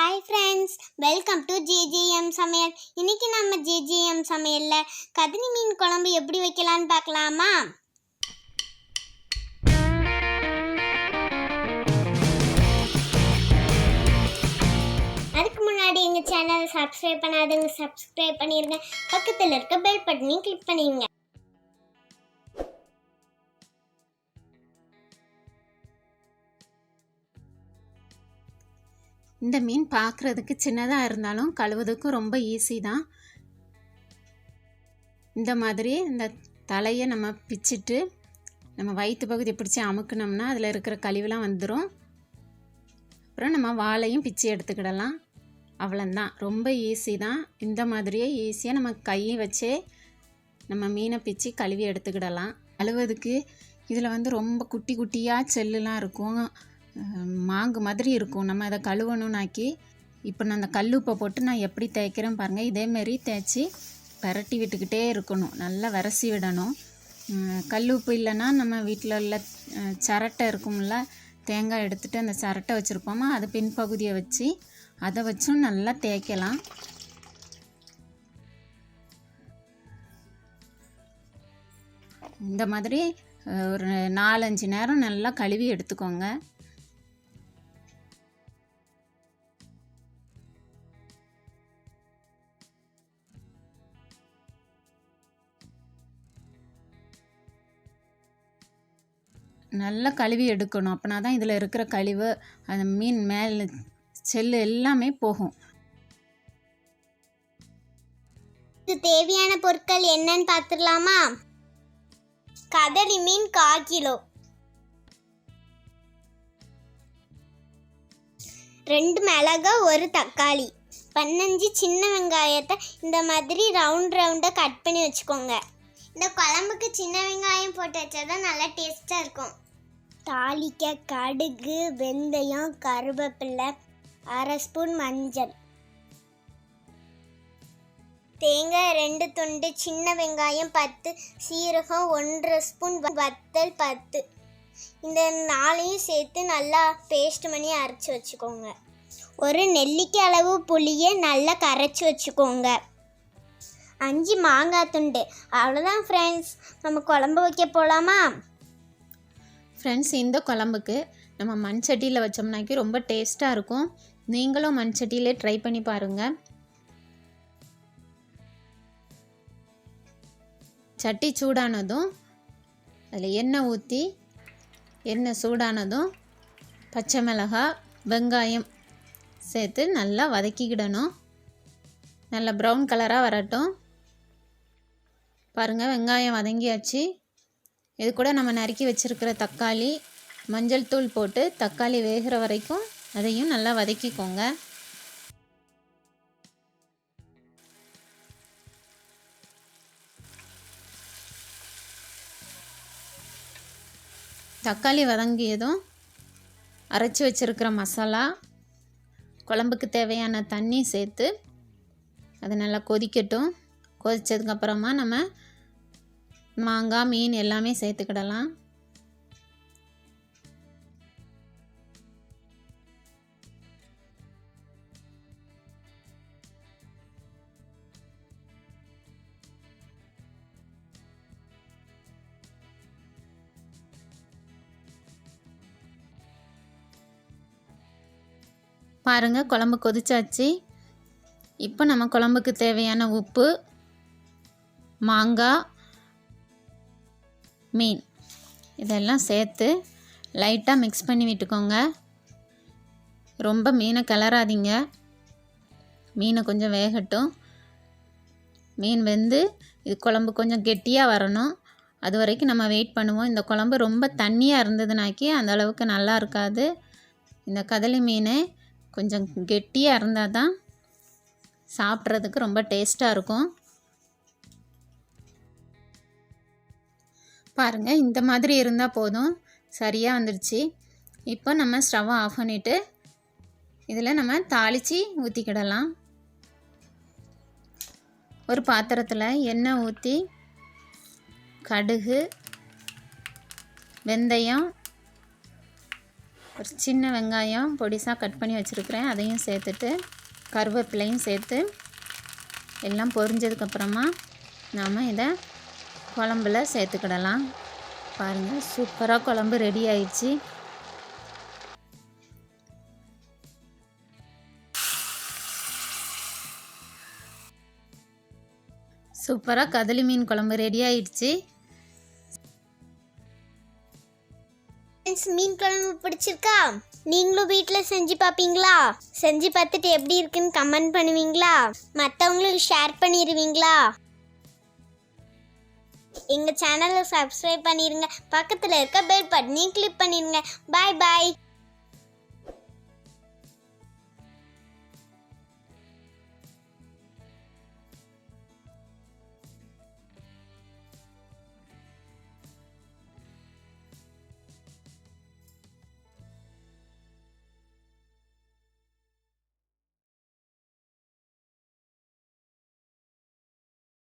Hi friends, welcome to JJM சமையல். இன்னைக்கு நம்ம JJM சமையல்ல கதலி மீன் குழம்பு எப்படி வைக்கலாம்னு பார்க்கலாமா? அதுக்கு முன்னாடி எங்க சேனலை சப்ஸ்கிரைப் பண்ணாதவங்க சப்ஸ்கிரைப் பண்ணிருங்க. பக்கத்துல இருக்க பெல் பட்டனையும் கிளிக் பண்ணிருங்க. இந்த மீன் பார்க்குறதுக்கு சின்னதாக இருந்தாலும் கழுவுறதுக்கும் ரொம்ப ஈஸி தான். இந்த மாதிரி இந்த தலையை நம்ம பிச்சிட்டு நம்ம வயிற்று பகுதி பிடிச்சி அமுக்குனோம்னா அதில் இருக்கிற கழிவுலாம் வந்துடும். அப்புறம் நம்ம வாழையும் பிச்சு எடுத்துக்கிடலாம். அவ்வளோந்தான், ரொம்ப ஈஸி தான். இந்த மாதிரியே ஈஸியாக நம்ம கையை வச்சே நம்ம மீனை பிச்சு கழுவி எடுத்துக்கிடலாம். கழுவுறதுக்கு இதில் ரொம்ப குட்டி குட்டியாக செல்லுலாம் இருக்கும், மாங்கு மாதிரி இருக்கும். நம்ம அதை கழுவணும்னாக்கி இப்போ நான் அந்த கல்லுப்பை போட்டு நான் எப்படி தேய்க்கிறேன் பாருங்கள். இதேமாரி தேய்ச்சி பரட்டி விட்டுக்கிட்டே இருக்கணும், நல்லா விரசி விடணும். கல்லுப்பு இல்லைன்னா நம்ம வீட்டில் உள்ள சரட்டை இருக்கும்ல, தேங்காய் எடுத்துகிட்டு அந்த சரட்டை வச்சுருப்போமா, அது பின்பகுதியை வச்சு அதை வச்சும் நல்லா தேய்க்கலாம். இந்த மாதிரி ஒரு 4-5 நேரம் நல்லா கழுவி எடுத்துக்கோங்க. நல்லா கழுவி எடுக்கணும், அப்படின்னா தான் இதில் இருக்கிற கழிவு அந்த மீன் மேலே செல்லு எல்லாமே போகும். இதுக்கு தேவையான பொருட்கள் என்னன்னு பார்த்துடலாமா? கதலி மீன் 1/4 கிலோ, 2 மிளகாய், 1 தக்காளி, 15 சின்ன வெங்காயத்தை இந்த மாதிரி ரவுண்டாக கட் பண்ணி வச்சுக்கோங்க. இந்த குழம்புக்கு சின்ன வெங்காயம் போட்டு வச்சா தான் நல்லா டேஸ்ட்டாக இருக்கும். தாளிக்க கடுகு, வெந்தயம், கருவேப்பிலை, 1/2 ஸ்பூன் மஞ்சள், தேங்காய் 2 துண்டு, சின்ன வெங்காயம் 10, சீரகம் 1/2 ஸ்பூன், வத்தல் 10. இந்த 4ஐயும் சேர்த்து நல்லா பேஸ்ட் பண்ணி அரைச்சி வச்சுக்கோங்க. ஒரு நெல்லிக்காய் அளவு புளியை நல்லா கரைச்சி வச்சுக்கோங்க. 5 மாங்காய் துண்டு. அவ்வளோதான் ஃப்ரெண்ட்ஸ், நம்ம குழம்பு வைக்க போகலாமா? ஃப்ரெண்ட்ஸ், இந்த குழம்புக்கு நம்ம மண் சட்டியில் வச்சோம்னாக்கி ரொம்ப டேஸ்ட்டாக இருக்கும். நீங்களும் மண் சட்டியிலே ட்ரை பண்ணி பாருங்கள். சட்டி சூடானதும் அதில் எண்ணெய் ஊற்றி, எண்ணெய் சூடானதும் பச்சை மிளகாய், வெங்காயம் சேர்த்து நல்லா வதக்கிக்கிடணும். நல்லா ப்ரௌன் கலராக வரட்டும். பாருங்கள், வெங்காயம் வதங்கியாச்சு. இது கூட நம்ம நறுக்கி வச்சுருக்கிற தக்காளி, மஞ்சள் தூள் போட்டு தக்காளி வேகிற வரைக்கும் அதையும் நல்லா வதக்கிக்கோங்க. தக்காளி வதங்கியதும் அரைச்சி வச்சுருக்கிற மசாலா, குழம்புக்கு தேவையான தண்ணி சேர்த்து அது நல்லா கொதிக்கட்டும். கொதித்ததுக்கப்புறமா நம்ம மாங்காய், மீன் எல்லாமே சேர்த்துக்கிடலாம். பாருங்கள், குழம்பு கொதிச்சாச்சு. இப்போ நம்ம குழம்புக்கு தேவையான உப்பு, மாங்காய், மீன் இதெல்லாம் சேர்த்து லைட்டாக மிக்ஸ் பண்ணி விட்டுக்கோங்க. ரொம்ப மீனை கிளறாதீங்க, மீனை கொஞ்சம் வேகட்டும். மீன் வெந்து இது குழம்பு கொஞ்சம் கெட்டியாக வரணும், அது வரைக்கும் நம்ம வெயிட் பண்ணுவோம். இந்த குழம்பு ரொம்ப தண்ணியாக இருந்ததுனாக்கி அந்த அளவுக்கு நல்லா இருக்காது. இந்த கதலி மீன் கொஞ்சம் கெட்டியாக இருந்தால் தான் சாப்பிட்றதுக்கு ரொம்ப டேஸ்ட்டாக இருக்கும். பாருங்கள், இந்த மாதிரி இருந்தால் போதும், சரியாக வந்துடுச்சு. இப்போ நம்ம ஸ்டவ்வை ஆஃப் பண்ணிவிட்டு இதில் நம்ம தாளித்து ஊற்றிக்கிடலாம். ஒரு பாத்திரத்தில் எண்ணெய் ஊற்றி கடுகு, வெந்தயம், ஒரு சின்ன வெங்காயம் பொடிசாக கட் பண்ணி வச்சுருக்கிறேன், அதையும் சேர்த்துட்டு கருவேப்பிலையும் சேர்த்து எல்லாம் பொரிஞ்சதுக்கப்புறமா நாம் இதை குழம்புல சேர்த்துக்கிடலாம். பாருங்கள், சூப்பராக குழம்பு ரெடி ஆயிடுச்சு. சூப்பராக கதலி மீன் குழம்பு ரெடி ஆயிடுச்சு. மீன் குழம்பு பிடிச்சிருக்கா? நீங்களும் வீட்டில் செஞ்சு பார்ப்பீங்களா? செஞ்சு பார்த்துட்டு எப்படி இருக்குன்னு கமெண்ட் பண்ணுவீங்களா? மற்றவங்களுக்கு ஷேர் பண்ணிடுவீங்களா? எங்கள் சேனலை சப்ஸ்கிரைப் பண்ணிடுங்க. பக்கத்தில் இருக்க பெல் பட்டனையும் கிளிக் பண்ணிடுங்க. பாய் பாய்.